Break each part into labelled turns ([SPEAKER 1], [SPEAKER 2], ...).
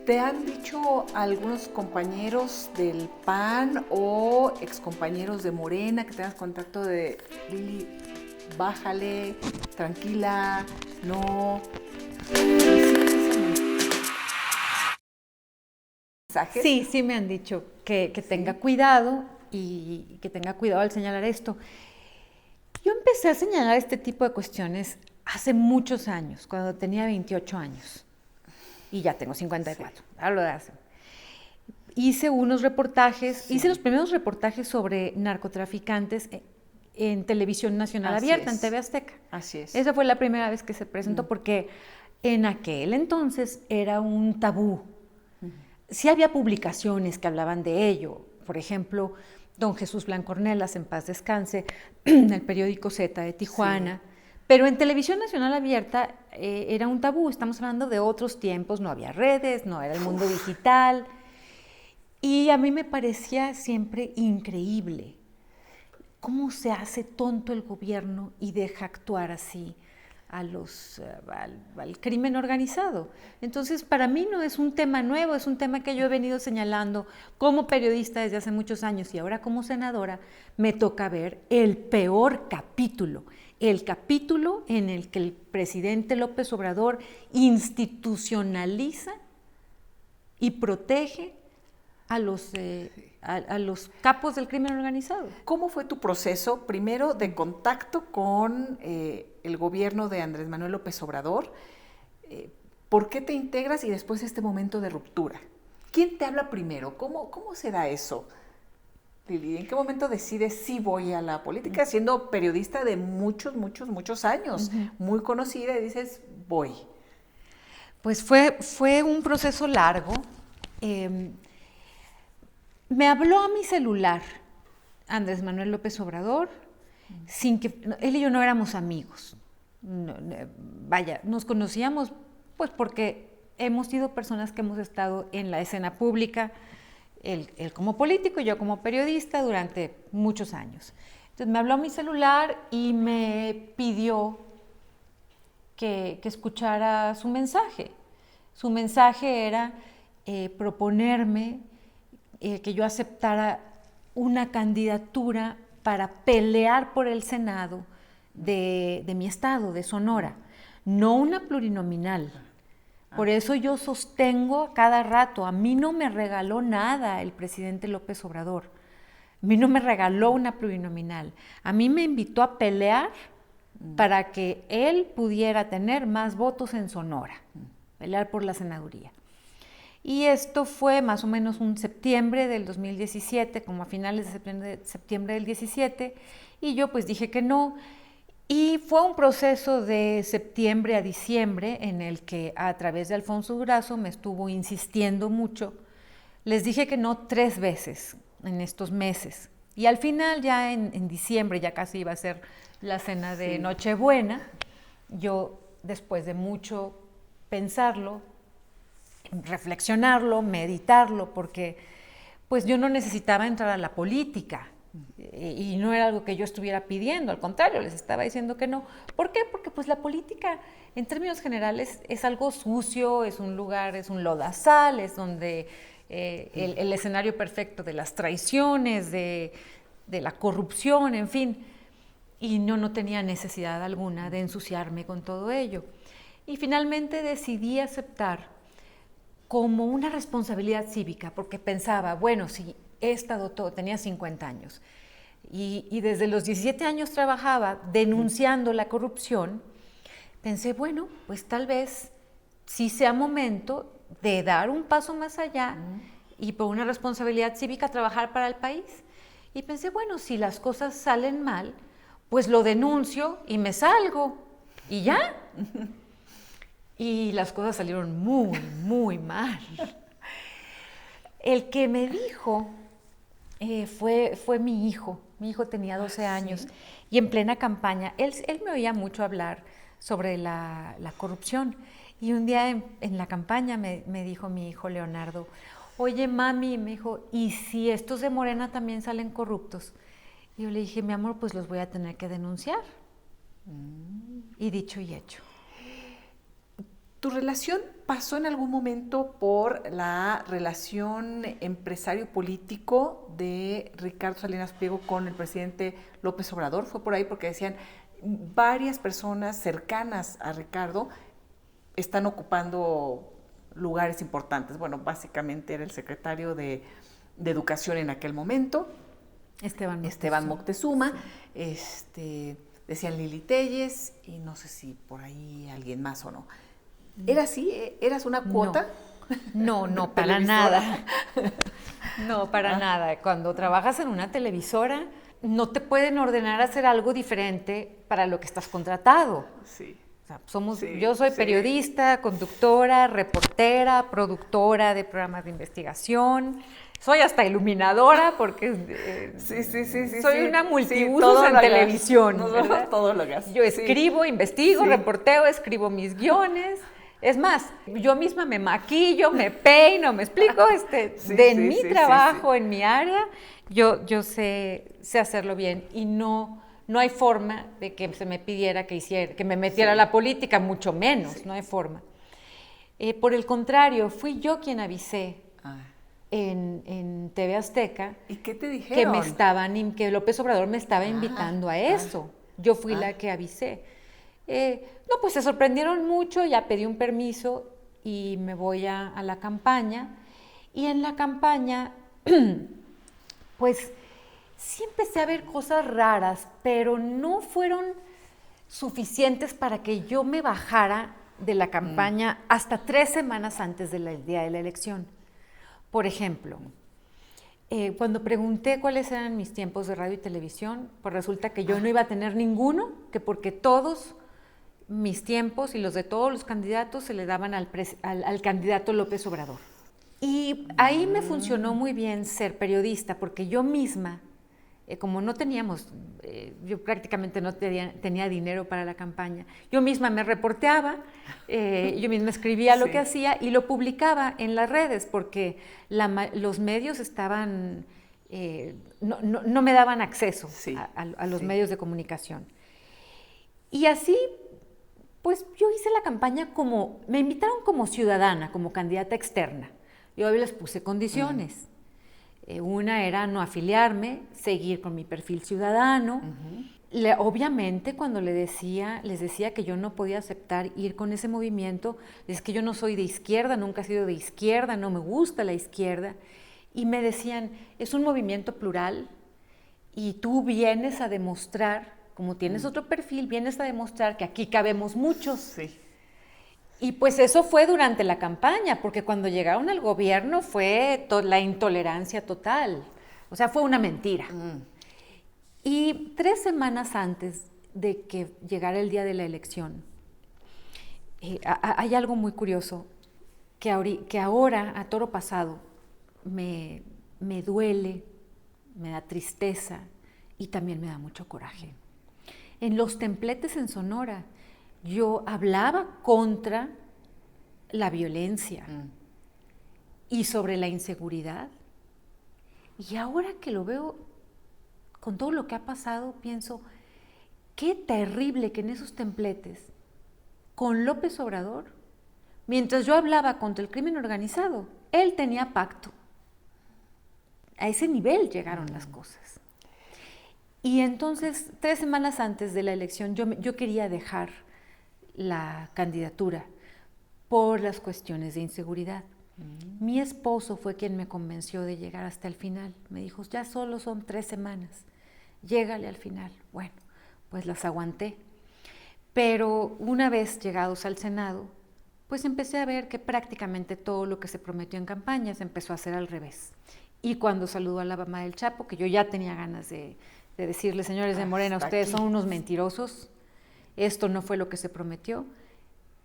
[SPEAKER 1] ¿Te han dicho algunos compañeros del PAN o excompañeros de Morena que tengas contacto de Lili, bájale, tranquila, no?
[SPEAKER 2] Sí, sí me han dicho que tenga cuidado y que tenga cuidado al señalar esto. Yo empecé a señalar este tipo de cuestiones hace muchos años, cuando tenía 28 años. Y ya tengo 54, hablo de hace. Hice unos reportajes, hice los primeros reportajes sobre narcotraficantes en Televisión Nacional Abierta, en TV Azteca.
[SPEAKER 1] Así es.
[SPEAKER 2] Esa fue la primera vez que se presentó, porque en aquel entonces era un tabú. Sí había publicaciones que hablaban de ello. Por ejemplo, don Jesús Blanco Ornelas, en paz descanse, en el periódico Z de Tijuana. Sí. Pero en Televisión Nacional Abierta era un tabú. Estamos hablando de otros tiempos, no había redes, no era el mundo digital. Y a mí me parecía siempre increíble cómo se hace tonto el gobierno y deja actuar así al crimen organizado. Entonces, para mí no es un tema nuevo, es un tema que yo he venido señalando como periodista desde hace muchos años, y ahora como senadora me toca ver el peor capítulo, el capítulo en el que el presidente López Obrador institucionaliza y protege a los capos del crimen organizado.
[SPEAKER 1] ¿Cómo fue tu proceso, primero, de contacto con el gobierno de Andrés Manuel López Obrador? ¿Por qué te integras y después este momento de ruptura? ¿Quién te habla primero? ¿Cómo se da eso, Lili? ¿En qué momento decides sí voy a la política? Siendo periodista de muchos años, muy conocida, y dices, voy.
[SPEAKER 2] Pues fue un proceso largo. Me habló a mi celular Andrés Manuel López Obrador, sin que él y yo no éramos amigos. Vaya, nos conocíamos pues porque hemos sido personas que hemos estado en la escena pública, él como político y yo como periodista durante muchos años. Entonces me habló a mi celular y me pidió que escuchara su mensaje. Su mensaje era proponerme que yo aceptara una candidatura para pelear por el Senado de mi estado, de Sonora, no una plurinominal. Por eso yo sostengo a cada rato, a mí no me regaló nada el presidente López Obrador, a mí no me regaló una plurinominal, a mí me invitó a pelear para que él pudiera tener más votos en Sonora, pelear por la senaduría. Y esto fue más o menos un septiembre del 2017, como a finales de septiembre del 17, y yo pues dije que no. Y fue un proceso de septiembre a diciembre en el que a través de Alfonso Durazo me estuvo insistiendo mucho. Les dije que no 3 veces en estos meses. Y al final ya en diciembre, ya casi iba a ser la cena de Nochebuena, yo después de mucho pensarlo, reflexionarlo, meditarlo, porque pues yo no necesitaba entrar a la política y no era algo que yo estuviera pidiendo, al contrario, les estaba diciendo que no. ¿Por qué? Porque pues la política en términos generales es algo sucio, es un lugar, es un lodazal, es donde el escenario perfecto de las traiciones, de la corrupción, en fin, y no tenía necesidad alguna de ensuciarme con todo ello. Y finalmente decidí aceptar como una responsabilidad cívica, porque pensaba, bueno, si he estado todo, tenía 50 años, y desde los 17 años trabajaba denunciando la corrupción, pensé, bueno, pues tal vez sí sea momento de dar un paso más allá y por una responsabilidad cívica trabajar para el país. Y pensé, bueno, si las cosas salen mal, pues lo denuncio y me salgo, y ya. Y las cosas salieron muy mal. El que me dijo fue mi hijo. Mi hijo tenía 12 años y en plena campaña, él me oía mucho hablar sobre la corrupción. Y un día en la campaña me dijo mi hijo Leonardo, oye mami, me dijo, ¿y si estos de Morena también salen corruptos? Y yo le dije, mi amor, pues los voy a tener que denunciar. Y dicho y hecho.
[SPEAKER 1] ¿Tu relación pasó en algún momento por la relación empresario-político de Ricardo Salinas Pliego con el presidente López Obrador? Fue por ahí porque decían varias personas cercanas a Ricardo están ocupando lugares importantes. Bueno, básicamente era el secretario de Educación en aquel momento, Esteban Moctezuma, sí. Decían Lili Téllez y no sé si por ahí alguien más o no. ¿Era así? ¿Eras una cuota?
[SPEAKER 2] No, para nada. No, para nada. Cuando trabajas en una televisora, no te pueden ordenar hacer algo diferente para lo que estás contratado.
[SPEAKER 1] Sí.
[SPEAKER 2] O sea, yo soy periodista, conductora, reportera, productora de programas de investigación. Soy hasta iluminadora porque soy una multiusos en televisión.
[SPEAKER 1] Todo lo hagas.
[SPEAKER 2] Yo escribo, investigo, reporteo, escribo mis guiones. Es más, yo misma me maquillo, me peino, me explico, mi trabajo, en mi área, yo sé hacerlo bien y no hay forma de que se me pidiera que me metiera a la política, mucho menos, no hay forma. Por el contrario, fui yo quien avisé en TV Azteca.
[SPEAKER 1] ¿Y qué te dijeron?
[SPEAKER 2] Que López Obrador me estaba invitando a eso. Yo fui la que avisé. No, pues se sorprendieron mucho, ya pedí un permiso y me voy a la campaña. Y en la campaña, pues sí empecé a ver cosas raras, pero no fueron suficientes para que yo me bajara de la campaña hasta 3 semanas antes del día de la elección. Por ejemplo, cuando pregunté cuáles eran mis tiempos de radio y televisión, pues resulta que yo no iba a tener ninguno, que porque todos mis tiempos y los de todos los candidatos se le daban al candidato López Obrador. Y ahí me funcionó muy bien ser periodista, porque yo misma, como no teníamos, yo prácticamente no tenía dinero para la campaña, yo misma me reporteaba, yo misma escribía lo que hacía y lo publicaba en las redes, porque los medios estaban, no me daban acceso a los medios de comunicación. Y así, pues yo hice la campaña me invitaron como ciudadana, como candidata externa. Yo les puse condiciones. Una era no afiliarme, seguir con mi perfil ciudadano. Obviamente, cuando les decía que yo no podía aceptar ir con ese movimiento, es que yo no soy de izquierda, nunca he sido de izquierda, no me gusta la izquierda. Y me decían, es un movimiento plural y tú vienes a demostrar, como tienes otro perfil, vienes a demostrar que aquí cabemos muchos. Sí. Y pues eso fue durante la campaña, porque cuando llegaron al gobierno fue la intolerancia total. O sea, fue una mentira. Y 3 semanas antes de que llegara el día de la elección, hay algo muy curioso que ahora, a toro pasado, me duele, me da tristeza y también me da mucho coraje. En los templetes en Sonora, yo hablaba contra la violencia y sobre la inseguridad. Y ahora que lo veo con todo lo que ha pasado, pienso, qué terrible que en esos templetes, con López Obrador, mientras yo hablaba contra el crimen organizado, él tenía pacto. A ese nivel llegaron las cosas. Y entonces, 3 semanas antes de la elección, yo quería dejar la candidatura por las cuestiones de inseguridad. Mi esposo fue quien me convenció de llegar hasta el final. Me dijo, ya solo son 3 semanas, llégale al final. Bueno, pues las aguanté. Pero una vez llegados al Senado, pues empecé a ver que prácticamente todo lo que se prometió en campaña se empezó a hacer al revés. Y cuando saludó a la mamá del Chapo, que yo ya tenía ganas de decirle, señores de Morena, ustedes son unos mentirosos, esto no fue lo que se prometió,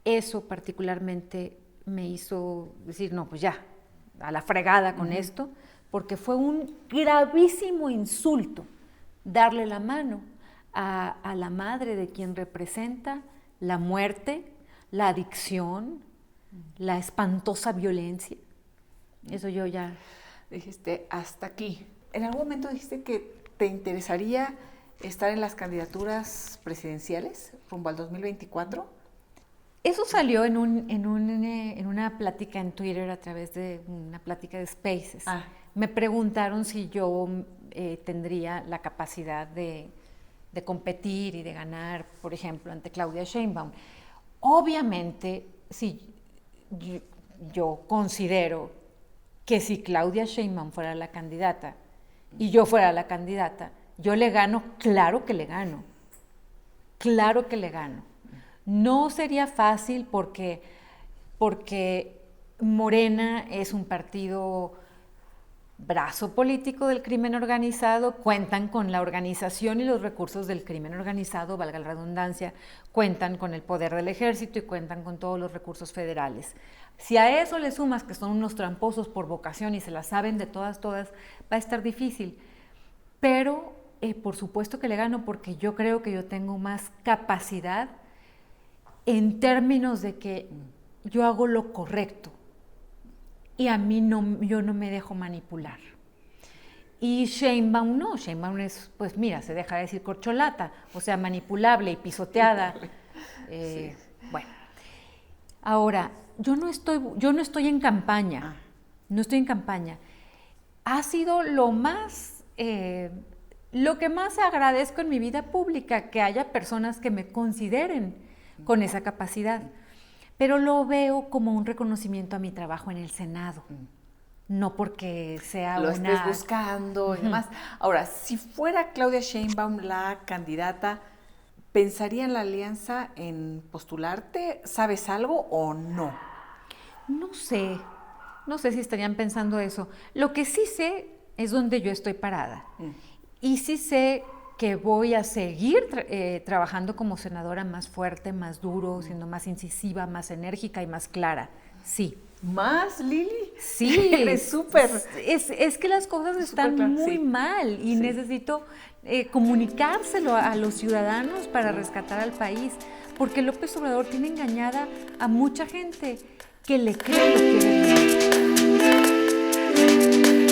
[SPEAKER 2] eso particularmente me hizo decir, no, pues ya, a la fregada con esto, porque fue un gravísimo insulto darle la mano a la madre de quien representa la muerte, la adicción, la espantosa violencia. Eso yo ya...
[SPEAKER 1] Dijiste, hasta aquí. ¿En algún momento dijiste que te interesaría estar en las candidaturas presidenciales rumbo al 2024?
[SPEAKER 2] Eso salió en una plática en Twitter a través de una plática de Spaces. Me preguntaron si yo tendría la capacidad de competir y de ganar, por ejemplo, ante Claudia Sheinbaum. Obviamente, sí, yo considero que si Claudia Sheinbaum fuera la candidata y yo fuera la candidata, yo le gano, claro que le gano. Claro que le gano. No sería fácil porque Morena es un partido brazo político del crimen organizado, cuentan con la organización y los recursos del crimen organizado, valga la redundancia, cuentan con el poder del ejército y cuentan con todos los recursos federales. Si a eso le sumas que son unos tramposos por vocación y se la saben de todas, va a estar difícil. Pero por supuesto que le gano porque yo creo que yo tengo más capacidad en términos de que yo hago lo correcto. Y a mí yo no me dejo manipular. Y Sheinbaum no, Sheinbaum es, pues mira, se deja decir corcholata, o sea, manipulable y pisoteada. Sí. Bueno, ahora, yo no estoy en campaña, no estoy en campaña. Ha sido lo que más agradezco en mi vida pública, que haya personas que me consideren con esa capacidad. Pero lo veo como un reconocimiento a mi trabajo en el Senado, no porque sea
[SPEAKER 1] lo estés buscando y demás. Ahora, si fuera Claudia Sheinbaum la candidata, ¿pensaría en la alianza, en postularte? ¿Sabes algo o no?
[SPEAKER 2] No sé si estarían pensando eso. Lo que sí sé es dónde yo estoy parada. Y sí sé que voy a seguir trabajando como senadora más fuerte, más duro, siendo más incisiva, más enérgica y más clara. Sí.
[SPEAKER 1] ¿Más, Lili?
[SPEAKER 2] Sí.
[SPEAKER 1] Eres súper.
[SPEAKER 2] Es que las cosas están muy mal y necesito comunicárselo a los ciudadanos para rescatar al país, porque López Obrador tiene engañada a mucha gente que le cree lo que quiere.